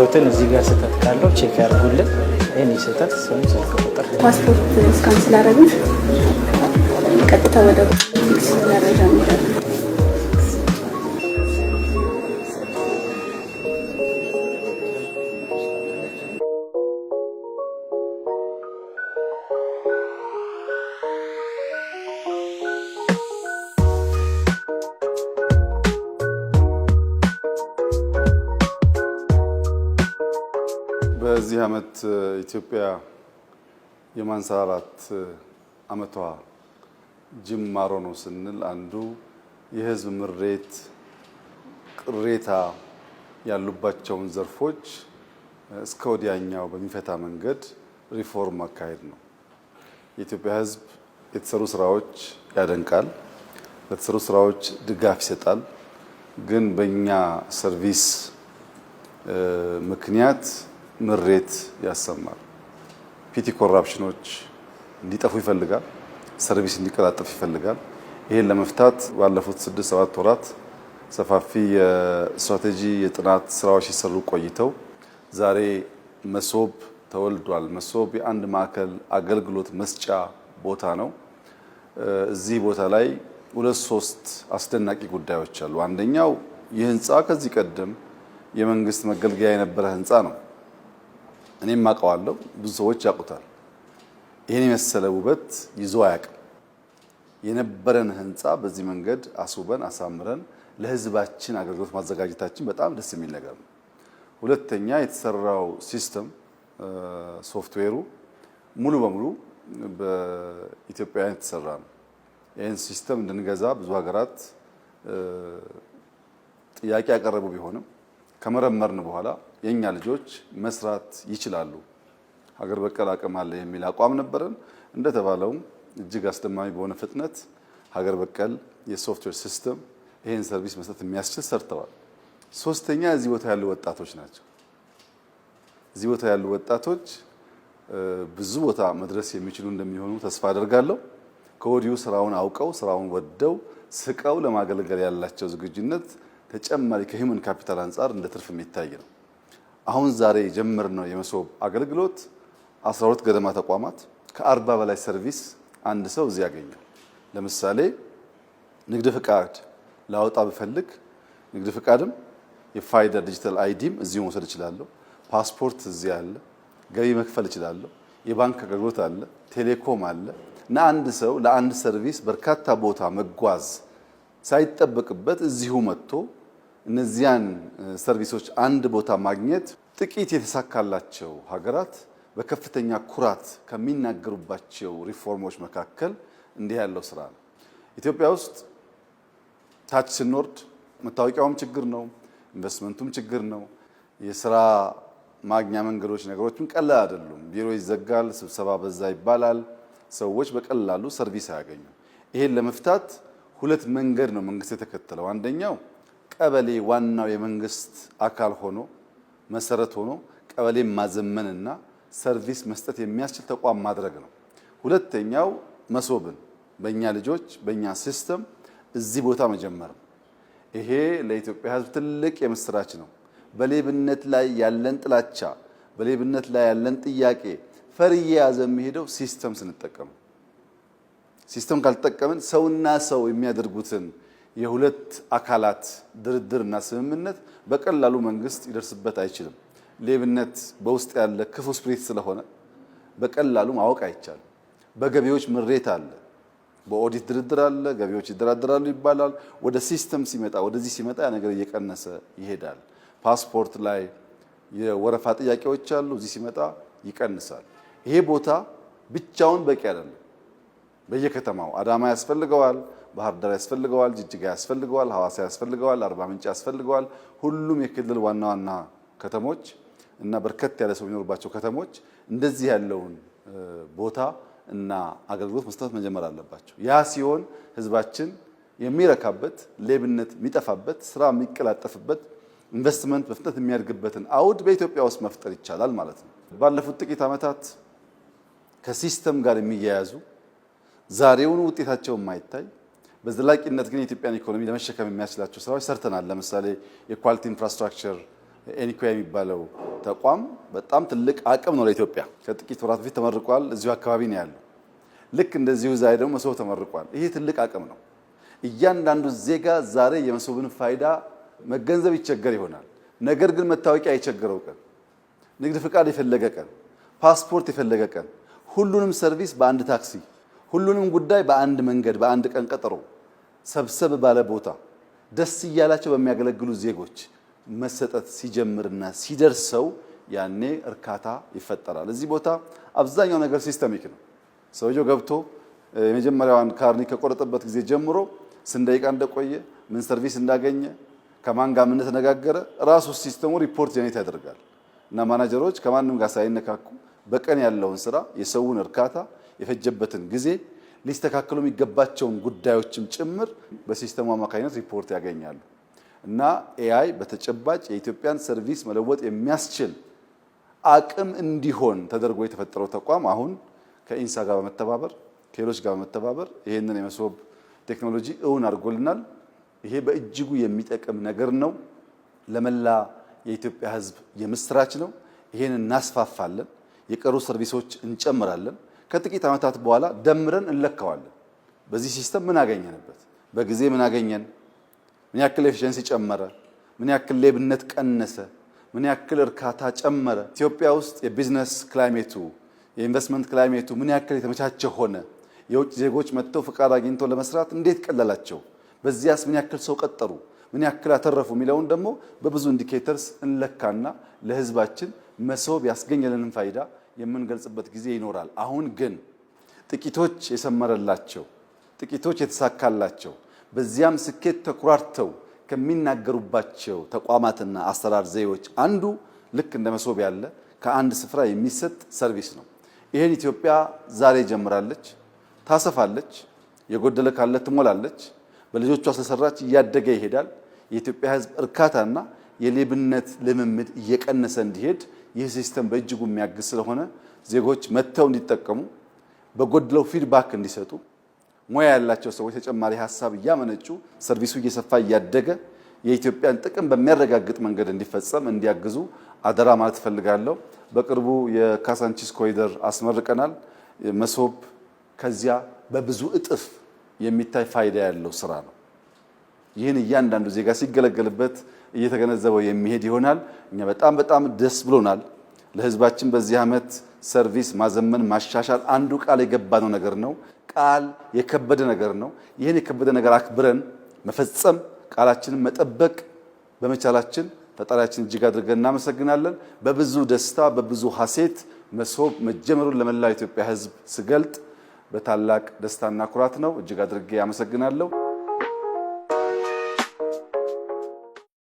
መረጃዎትን እዚህ ጋር ስህተት ካለው ቼክ ያድርጉልን። ይህን ስህተት ስም ስልክ ቁጥር ፓስፖርት ስካን ስላደረግን ቀጥታ ወደ መረጃ እንሄዳለን። በዚህ ዓመት ኢትዮጵያ የማንሰራራት ዓመቷ ጅማሮ ነው ስንል አንዱ የህዝብ ምሬት፣ ቅሬታ ያሉባቸውን ዘርፎች እስከ ወዲያኛው በሚፈታ መንገድ ሪፎርም ማካሄድ ነው። የኢትዮጵያ ህዝብ የተሰሩ ስራዎች ያደንቃል፣ ለተሰሩ ስራዎች ድጋፍ ይሰጣል። ግን በእኛ ሰርቪስ ምክንያት ምሬት ያሰማል። ፒቲ ኮራፕሽኖች እንዲጠፉ ይፈልጋል። ሰርቪስ እንዲቀላጠፍ ይፈልጋል። ይሄን ለመፍታት ባለፉት 6-7 ወራት ሰፋፊ የስትራቴጂ የጥናት ስራዎች ሲሰሩ ቆይተው ዛሬ መሶብ ተወልዷል። መሶብ የአንድ ማዕከል አገልግሎት መስጫ ቦታ ነው። እዚህ ቦታ ላይ 2-3 አስደናቂ ጉዳዮች አሉ። አንደኛው ይህ ህንፃ ከዚህ ቀደም የመንግስት መገልገያ የነበረ ህንፃ ነው። እኔም አውቀዋለሁ፣ ብዙ ሰዎች ያውቁታል። ይሄን የመሰለ ውበት ይዞ አያውቅም። የነበረን ህንፃ በዚህ መንገድ አስውበን አሳምረን ለህዝባችን አገልግሎት ማዘጋጀታችን በጣም ደስ የሚል ነገር ነው። ሁለተኛ የተሰራው ሲስተም ሶፍትዌሩ ሙሉ በሙሉ በኢትዮጵያውያን የተሰራ ነው። ይህን ሲስተም እንድንገዛ ብዙ ሀገራት ጥያቄ ያቀረቡ ቢሆንም ከመረመርን በኋላ የኛ ልጆች መስራት ይችላሉ፣ ሀገር በቀል አቅም አለ የሚል አቋም ነበረን። እንደተባለው እጅግ አስደማሚ በሆነ ፍጥነት ሀገር በቀል የሶፍትዌር ሲስተም ይሄን ሰርቪስ መስጠት የሚያስችል ሰርተዋል። ሶስተኛ እዚህ ቦታ ያሉ ወጣቶች ናቸው። እዚህ ቦታ ያሉ ወጣቶች ብዙ ቦታ መድረስ የሚችሉ እንደሚሆኑ ተስፋ አደርጋለሁ። ከወዲሁ ስራውን አውቀው ስራውን ወደው ስቀው ለማገልገል ያላቸው ዝግጁነት ተጨማሪ ከሂውመን ካፒታል አንፃር እንደ ትርፍ የሚታይ ነው። አሁን ዛሬ የጀመርነው የመሶብ አገልግሎት 12 ገደማ ተቋማት ከ40 በላይ ሰርቪስ አንድ ሰው እዚህ ያገኛል። ለምሳሌ ንግድ ፍቃድ ላወጣ ብፈልግ ንግድ ፍቃድም የፋይዳ ዲጂታል አይዲም እዚሁ መውሰድ እችላለሁ። ፓስፖርት እዚህ አለ። ገቢ መክፈል እችላለሁ። የባንክ አገልግሎት አለ፣ ቴሌኮም አለ እና አንድ ሰው ለአንድ ሰርቪስ በርካታ ቦታ መጓዝ ሳይጠበቅበት እዚሁ መጥቶ እነዚያን ሰርቪሶች አንድ ቦታ ማግኘት ጥቂት የተሳካላቸው ሀገራት በከፍተኛ ኩራት ከሚናገሩባቸው ሪፎርሞች መካከል እንዲህ ያለው ስራ ነው። ኢትዮጵያ ውስጥ ታች ስንወርድ መታወቂያውም ችግር ነው፣ ኢንቨስትመንቱም ችግር ነው። የስራ ማግኛ መንገዶች ነገሮችም ቀላል አይደሉም። ቢሮ ይዘጋል፣ ስብሰባ በዛ ይባላል። ሰዎች በቀላሉ ሰርቪስ አያገኙ። ይሄን ለመፍታት ሁለት መንገድ ነው መንግስት የተከተለው። አንደኛው ቀበሌ ዋናው የመንግስት አካል ሆኖ መሰረት ሆኖ ቀበሌ ማዘመንና ሰርቪስ መስጠት የሚያስችል ተቋም ማድረግ ነው። ሁለተኛው መሶብን በእኛ ልጆች በእኛ ሲስተም እዚህ ቦታ መጀመር ነው። ይሄ ለኢትዮጵያ ሕዝብ ትልቅ የምስራች ነው። በሌብነት ላይ ያለን ጥላቻ፣ በሌብነት ላይ ያለን ጥያቄ ፈር እየያዘ የሚሄደው ሲስተም ስንጠቀም። ሲስተም ካልተጠቀምን ሰውና ሰው የሚያደርጉትን የሁለት አካላት ድርድርና ስምምነት በቀላሉ መንግስት ይደርስበት አይችልም። ሌብነት በውስጥ ያለ ክፉ ስፕሪት ስለሆነ በቀላሉ ማወቅ አይቻልም። በገቢዎች ምሬት አለ፣ በኦዲት ድርድር አለ፣ ገቢዎች ይደራደራሉ ይባላል። ወደ ሲስተም ሲመጣ ወደዚህ ሲመጣ ያ ነገር እየቀነሰ ይሄዳል። ፓስፖርት ላይ የወረፋ ጥያቄዎች አሉ፣ እዚህ ሲመጣ ይቀንሳል። ይሄ ቦታ ብቻውን በቂ አይደለም። በየከተማው አዳማ ያስፈልገዋል፣ ባህር ዳር ያስፈልገዋል፣ ጅጅጋ ያስፈልገዋል፣ ሐዋሳ ያስፈልገዋል፣ አርባ ምንጭ ያስፈልገዋል። ሁሉም የክልል ዋና ዋና ከተሞች እና በርከት ያለ ሰው የሚኖርባቸው ከተሞች እንደዚህ ያለውን ቦታ እና አገልግሎት መስጠት መጀመር አለባቸው። ያ ሲሆን ህዝባችን የሚረካበት፣ ሌብነት የሚጠፋበት፣ ስራ የሚቀላጠፍበት፣ ኢንቨስትመንት በፍጥነት የሚያድግበትን አውድ በኢትዮጵያ ውስጥ መፍጠር ይቻላል ማለት ነው። ባለፉት ጥቂት ዓመታት ከሲስተም ጋር የሚያያዙ ዛሬውን ውጤታቸው የማይታይ በዘላቂነት ግን የኢትዮጵያን ኢኮኖሚ ለመሸከም የሚያስችላቸው ስራዎች ሰርተናል። ለምሳሌ የኳሊቲ ኢንፍራስትራክቸር ኤኒኮያ የሚባለው ተቋም በጣም ትልቅ አቅም ነው ለኢትዮጵያ። ከጥቂት ወራት በፊት ተመርቋል። እዚሁ አካባቢ ነው ያለው። ልክ እንደዚሁ ዛሬ ደግሞ መሶብ ተመርቋል። ይሄ ትልቅ አቅም ነው። እያንዳንዱ ዜጋ ዛሬ የመሶብን ፋይዳ መገንዘብ ይቸገር ይሆናል። ነገር ግን መታወቂያ የቸገረው ቀን፣ ንግድ ፍቃድ የፈለገ ቀን፣ ፓስፖርት የፈለገ ቀን፣ ሁሉንም ሰርቪስ በአንድ ታክሲ፣ ሁሉንም ጉዳይ በአንድ መንገድ፣ በአንድ ቀን ቀጠሮ ሰብሰብ ባለ ቦታ ደስ እያላቸው በሚያገለግሉ ዜጎች መሰጠት ሲጀምርና ሲደርሰው ያኔ እርካታ ይፈጠራል። እዚህ ቦታ አብዛኛው ነገር ሲስተሚክ ነው። ሰውየው ገብቶ የመጀመሪያዋን ካርኒ ከቆረጠበት ጊዜ ጀምሮ ስንት ደቂቃ እንደቆየ፣ ምን ሰርቪስ እንዳገኘ፣ ከማን ጋር ምን ተነጋገረ ራሱ ሲስተሙ ሪፖርት ጀኔሬት ያደርጋል እና ማናጀሮች ከማንም ጋር ሳይነካኩ በቀን ያለውን ስራ፣ የሰውን እርካታ፣ የፈጀበትን ጊዜ፣ ሊስተካከሉ የሚገባቸውን ጉዳዮችም ጭምር በሲስተሙ አማካኝነት ሪፖርት ያገኛሉ እና ኤአይ በተጨባጭ የኢትዮጵያን ሰርቪስ መለወጥ የሚያስችል አቅም እንዲሆን ተደርጎ የተፈጠረው ተቋም አሁን ከኢንሳ ጋር በመተባበር ከሌሎች ጋር በመተባበር ይሄንን የመሶብ ቴክኖሎጂ እውን አድርጎልናል። ይሄ በእጅጉ የሚጠቅም ነገር ነው። ለመላ የኢትዮጵያ ሕዝብ የምስራች ነው። ይሄን እናስፋፋለን። የቀሩ ሰርቪሶች እንጨምራለን። ከጥቂት ዓመታት በኋላ ደምረን እንለካዋለን። በዚህ ሲስተም ምን አገኘንበት? በጊዜ ምን አገኘን? ምን ያክል ኤፊሽንሲ ጨመረ? ምን ያክል ሌብነት ቀነሰ? ምን ያክል እርካታ ጨመረ? ኢትዮጵያ ውስጥ የቢዝነስ ክላይሜቱ የኢንቨስትመንት ክላይሜቱ ምን ያክል የተመቻቸ ሆነ? የውጭ ዜጎች መጥተው ፍቃድ አግኝተው ለመስራት እንዴት ቀለላቸው? በዚያስ ምን ያክል ሰው ቀጠሩ? ምን ያክል አተረፉ? የሚለውን ደግሞ በብዙ ኢንዲኬተርስ እንለካና ለህዝባችን መሶብ ያስገኘልንን ፋይዳ የምንገልጽበት ጊዜ ይኖራል። አሁን ግን ጥቂቶች የሰመረላቸው፣ ጥቂቶች የተሳካላቸው፣ በዚያም ስኬት ተኩራርተው ከሚናገሩባቸው ተቋማትና አሰራር ዘዴዎች አንዱ ልክ እንደ መሶብ ያለ ከአንድ ስፍራ የሚሰጥ ሰርቪስ ነው። ይሄን ኢትዮጵያ ዛሬ ጀምራለች፣ ታሰፋለች፣ የጎደለ ካለ ትሞላለች። በልጆቿ ስለሰራች እያደገ ይሄዳል። የኢትዮጵያ ሕዝብ እርካታና የሌብነት ልምምድ እየቀነሰ እንዲሄድ ይህ ሲስተም በእጅጉ የሚያግዝ ስለሆነ ዜጎች መጥተው እንዲጠቀሙ፣ በጎድለው ፊድባክ እንዲሰጡ፣ ሙያ ያላቸው ሰዎች ተጨማሪ ሀሳብ እያመነጩ ሰርቪሱ እየሰፋ እያደገ የኢትዮጵያን ጥቅም በሚያረጋግጥ መንገድ እንዲፈጸም እንዲያግዙ አደራ ማለት እፈልጋለሁ። በቅርቡ የካሳንቺስ ኮሪደር አስመርቀናል። መሶብ ከዚያ በብዙ እጥፍ የሚታይ ፋይዳ ያለው ስራ ነው። ይህን እያንዳንዱ ዜጋ ሲገለገልበት እየተገነዘበው የሚሄድ ይሆናል። እኛ በጣም ደስ ብሎናል። ለህዝባችን በዚህ ዓመት ሰርቪስ ማዘመን ማሻሻል አንዱ ቃል የገባነው ነገር ነው። ቃል የከበደ ነገር ነው። ይህን የከበደ ነገር አክብረን መፈጸም፣ ቃላችንን መጠበቅ በመቻላችን ፈጣሪያችን እጅግ አድርገን እናመሰግናለን። በብዙ ደስታ በብዙ ሐሴት መሶብ መጀመሩን ለመላው ኢትዮጵያ ህዝብ ስገልጥ በታላቅ ደስታና ኩራት ነው። እጅግ አድርጌ አመሰግናለሁ።